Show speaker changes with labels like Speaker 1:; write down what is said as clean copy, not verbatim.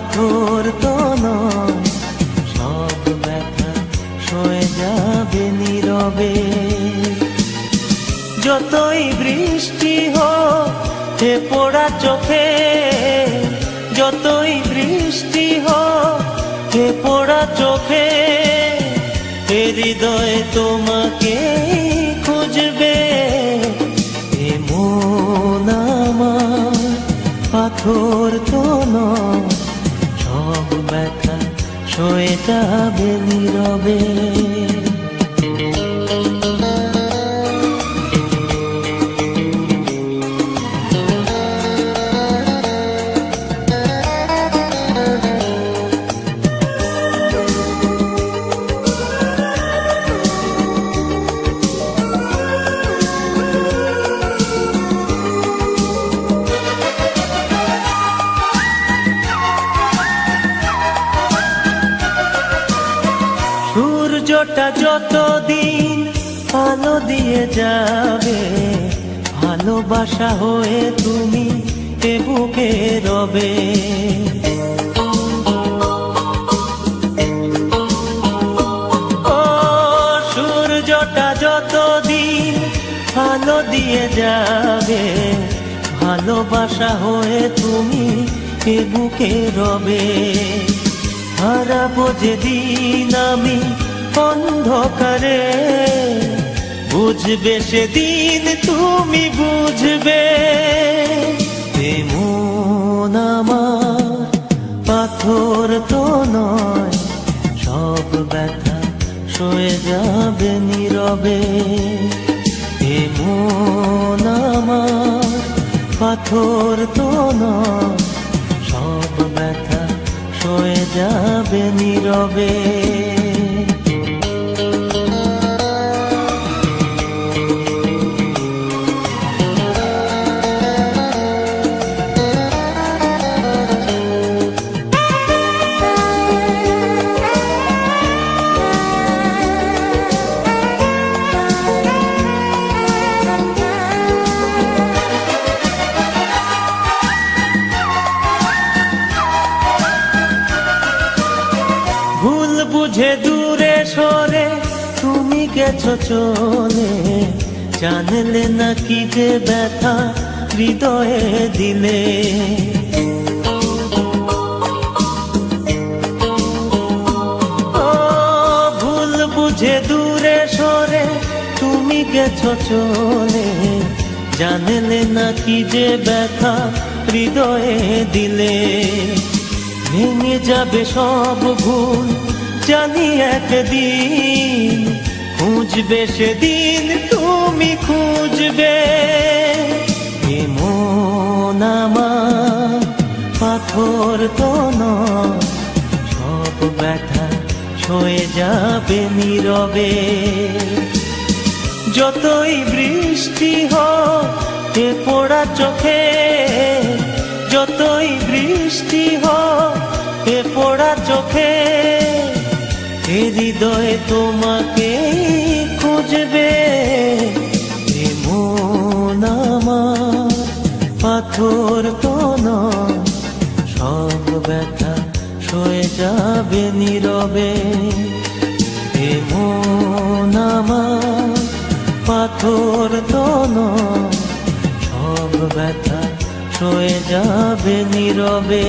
Speaker 1: পাথর তো নয়, সব ব্যথা সয়ে যাবে নীরবে। যতই বৃষ্টি হোক হে পোড়া চোখে, যতই বৃষ্টি হোক হে পোড়া চোখে, এ হৃদয় তোমাকে খুঁজবে। এ মন আমার পাথর তো নয়, সব ব্যথা সয়ে যাবে নীরবে। সূর্যটা যতদিন আলো দিয়ে যাবে, ভালোবাসা হয়ে তুমি এ বুকে রবে। ও সূর্যটা যতদিন আলো দিয়ে যাবে, ভালোবাসা হয়ে তুমি এ বুকে রবে। হারাবো যেদিন আমি অন্ধকারে, বুঝবে সেদিন তুমি বুঝবে। এ মন আমার পাথর তো নয়, সব ব্যথা সয়ে যাবে নীরবে। এ মন আমার পাথর তো নয়, সব ব্যথা সয়ে যাবে নীরবে। ভুল বুঝে দূরে সরে তুমি গেছো চলে, জানলে না কি যে ব্যথা হৃদয়ে দিলে। ও ভুল বুঝে দূরে সরে তুমি গেছো চলে, জানলে না কি যে ব্যথা হৃদয়ে দিলে। ভেঙে যাবে সব ভুল জানি একদিন, খুঁজবে সেদিন তুমি খুঁজবে। এ মন আমার পাথর তো নয়, সব ব্যথা সয়ে যাবে নীরবে। যতই বৃষ্টি হোক এ পোড়া চোখে, যতই বৃষ্টি হোক এ পোড়া চোখে, এ হৃদয় তোমাকে খুঁজবে। এ মন আমার পাথর তো নয়, সব ব্যথা সয়ে যাবে নীরবে। এ মন আমার পাথর তো নয়, সব ব্যথা সয়ে যাবে নীরবে।